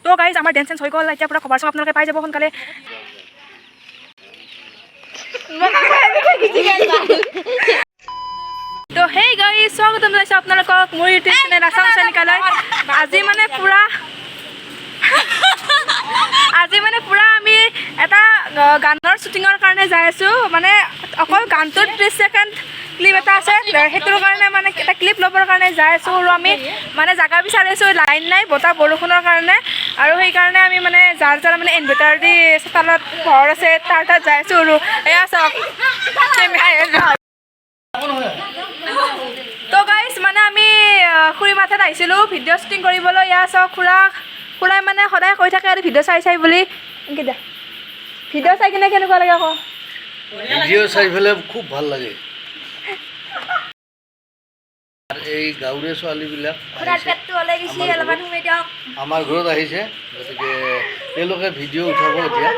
তো গাইজ আমাৰ dance sense হৈ গ'ল এতিয়া পুৰা খবৰ চব আপোনালোকে পাই যাব সোনকালে তো হেই গাইজ স্বাগতম জনাইছোঁ আপোনালোকক মোৰ ইউটিউব চেনেল আছাম চেনিকালৈ আজি মানে পুৰা আমি এটা গানৰ শ্বুটিঙৰ কাৰণে যাই আছোঁ মানে অকল গানটোত 30 ছেকেণ্ড ক্লিপ এটা আছে সেইটোৰ কাৰণে মানে এটা ক্লিপ ল'বৰ কাৰণে যাই আছোঁ আৰু আমি মানে জাগা বিচাৰি আছোঁ লাইন নাই বতাহ বৰষুণৰ কাৰণে আৰু সেইকাৰণে আমি মানে যাৰ মানে ইনভাৰ্টাৰ দি চোতালত ঘৰ আছে তাৰ তাত যাই আছোঁ আৰু এয়া চাওক তো গাইজ মানে আমি খুৰী মাথাত আহিছিলোঁ ভিডিঅ' শ্বুটিং কৰিবলৈ এয়া চাওক খুৰাই মানে সদায় কৈ থাকে আৰু ভিডিঅ' চাই বুলি এনেকৈ দে ভিডিঅ' চাই কিনে কেনেকুৱা লাগে আকৌ ভিডিঅ' চাই পেলাই খুব ভাল লাগে এই গাঁৱৰীয়া ছোৱালীবিলাক আমাৰ ঘৰত আহিছে গতিকে তেওঁলোকে ভিডিঅ' উঠাব এতিয়া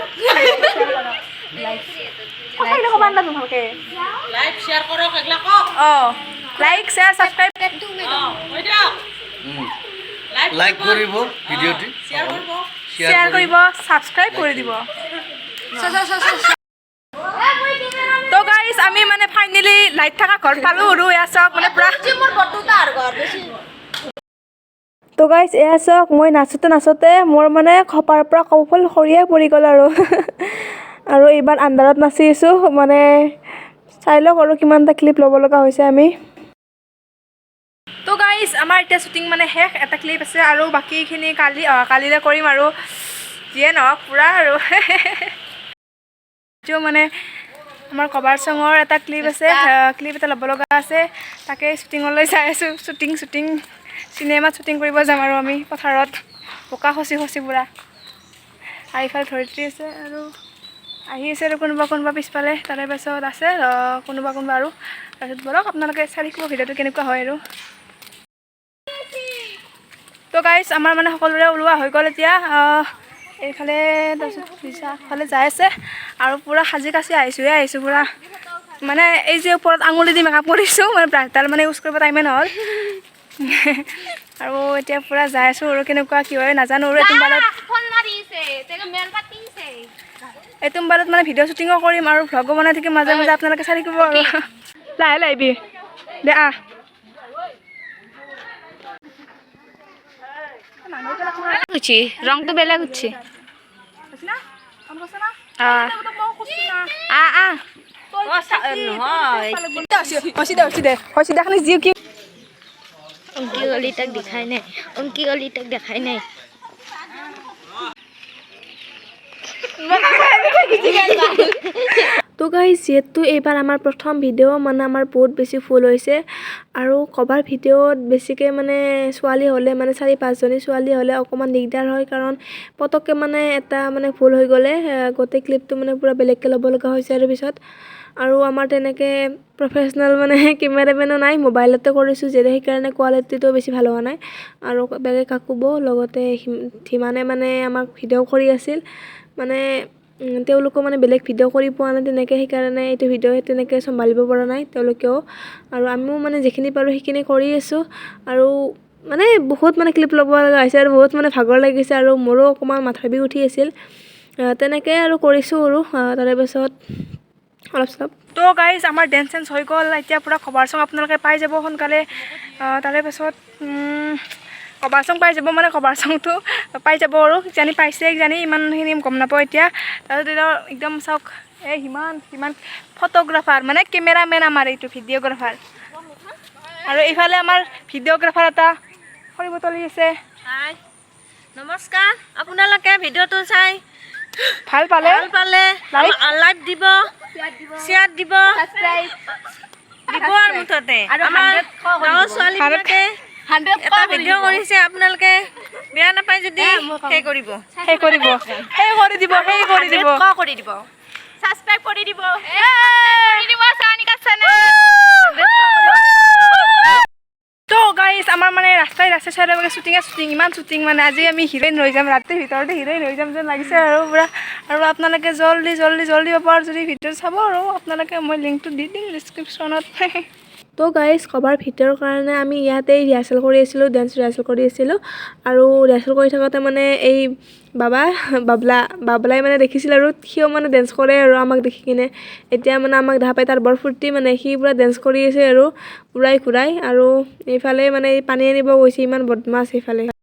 লাইক শ্বেয়াৰ ছাবস্ক্ৰাইব লাইক কৰিব ভিডিঅ'টি শ্বেয়াৰ কৰিব ছাবস্ক্ৰাইব কৰি দিব তো গাইজ আমি মানে ফাইনেলি লাইট থকা ঘৰ পালোঁ আৰু এয়া চাওক মানে পুৰা তো গাইজ এয়া চাওক মই নাচোঁতে মোৰ মানে খপাৰ পৰা কপল সৰিয়ে পৰি গ'ল আৰু এইবাৰ আন্ধাৰত নাচি আছোঁ মানে চাই লওক আৰু কিমানটা ক্লিপ ল'ব লগা হৈছে আমি তো গাইজ আমাৰ এতিয়া শ্বুটিং মানে শেষ এটা ক্লিপ আছে আৰু বাকীখিনি কালিলৈ কৰিম আৰু যিয়ে নহওক পুৰা আৰু মানে আমাৰ কভাৰ চঙৰ এটা ক্লিপ আছে ক্লিপ এটা ল'ব লগা আছে তাকে শ্বুটিঙলৈ যাই আছোঁ শ্বুটিং চিনেমাত শ্বুটিং কৰিব যাম আৰু আমি পথাৰত বোকা খচি পুৰা আৰু ইফালে ধৰিত্ৰী আছে আৰু আহি আছে আৰু কোনোবা পিছফালে তাৰে পাছত আছে কোনোবা আৰু তাৰপিছত বলক আপোনালোকে চাই থাকিব ভিডিঅ'টো কেনেকুৱা হয় আৰু তো গাইজ আমাৰ মানে সকলোৰে ওলোৱা হৈ গ'ল এতিয়া এইফালে তাৰপিছত পিছফালে যাই আছে আৰু পূৰা সাজি কাচি আহিছোঁ পূৰা মানে এই যে ওপৰত আঙুলি দি মেকআপ কৰিছোঁ মানে ব্ৰাছডাল মানে ইউজ কৰিব টাইমে নহ'ল আৰু এতিয়া পূৰা যাই আছোঁ আৰু কেনেকুৱা কি হয় নাজানো আৰু এইটো মোবাইলত মানে ভিডিঅ' শ্বুটিঙো কৰিম আৰু ভ্লগো বনাই থাকিম মাজে আপোনালোকে চাই থাকিব আৰু লাহে আহিবি দে ৰংটো বেলেগ উঠছে দেখাই নাই তো গাইজ যিহেতু এইবাৰ আমাৰ প্ৰথম ভিডিঅ' মানে আমাৰ বহুত বেছি ফুল হৈছে আৰু কভাৰ ভিডিঅ'ত বেছিকৈ মানে ছোৱালী হ'লে মানে 4-5জনী ছোৱালী হ'লে অকণমান দিগদাৰ হয় কাৰণ পটককৈ মানে এটা মানে ভুল হৈ গ'লে গোটেই ক্লিপটো মানে পূৰা বেলেগকৈ ল'ব লগা হৈছে আৰু পিছত আৰু আমাৰ তেনেকৈ প্ৰফেচনেল মানে কেমেৰামেনো নাই মোবাইলতে কৰিছোঁ যেনে সেইকাৰণে কোৱালিটিটো বেছি ভাল হোৱা নাই আৰু বেগে কাকোব লগতে ধীমানে মানে আমাক ভিডিঅ' কৰি আছিল মানে তেওঁলোকো মানে বেলেগ ভিডিঅ' কৰি পোৱা নাই তেনেকৈ সেইকাৰণে এইটো ভিডিঅ' তেনেকৈ চম্ভালিব পৰা নাই তেওঁলোকেও আৰু আমিও মানে যিখিনি পাৰোঁ সেইখিনি কৰি আছোঁ আৰু মানে বহুত মানে ক্লিপ ল'ব লগা হৈছে আৰু বহুত মানে ভাগৰ লাগিছে আৰু মোৰো অকণমান মাথা বিষ উঠি আছিল তেনেকৈ আৰু কৰিছোঁ আৰু তাৰে পাছত অলপ চলপ তো গাইজ আমাৰ ডেন্স চেন্স হৈ গ'ল এতিয়া পূৰা খবৰ চং আপোনালোকে পাই যাব সোনকালে তাৰে পাছত কভাৰ চং পাই যাব মানে কভাৰ চংটো পাই যাব আৰু কিজানি পাইছে কিজানি ইমানখিনি গম নাপাওঁ এতিয়া তাৰপিছত একদম চাওক এই সিমান ফটোগ্ৰাফাৰ মানে কেমেৰামেন আমাৰ এইটো ভিডিঅ'গ্ৰাফাৰ আৰু এইফালে আমাৰ ভিডিঅ'গ্ৰাফাৰ এটা খৰি বটলি আছে নমস্কাৰ আপোনালোকে ভিডিঅ'টো চাই ভাল পালে লাইক দিব শ্বেয়াৰ দিব আৰু মুঠতে আমাৰ গাঁৱৰ ছোৱালীবিলাকে এটা ভিডিঅ' কৰিছে আপোনালোকে বেয়া নাপায় যদি সেই কৰি দিব ছাবস্ক্ৰাইব কৰি দিব তো গাইজ আমাৰ মানে ৰাস্তাই চাইডে শ্বুটিং ইমান শ্বুটিং মানে আজি আমি হিৰইন হৈ যাম ৰাতিৰ ভিতৰতে হিৰইন হৈ যাম যেন লাগিছে আৰু পূৰা আৰু আপোনালোকে জল্দি পাব আৰু যদি ভিডিঅ' চাব আৰু আপোনালোকে মই লিংকটো দি দিম ডিছক্ৰিপশ্যনত তো গাইজ কভাৰ ভিডিঅ'ৰ কাৰণে আমি ইয়াতেই ৰিহাৰ্চেল কৰি আছিলোঁ, ডেন্স ৰিহাৰ্চেল কৰি আছিলোঁ। আৰু ৰিহাৰ্চেল কৰি থাকোঁতে মানে এই বাবলাই মানে দেখিছিল আৰু সিও মানে ডেন্স কৰে আৰু আমাক দেখি কিনে। এতিয়া মানে আমাক দেখা পাই তাৰ বৰ ফূৰ্তি, মানে সি পূৰা ডেন্স কৰি আছে আৰু উৰাই ঘূৰাই। আৰু এইফালে মানে পানী আনিব গৈছে, ইমান বদমাছ এইফালে।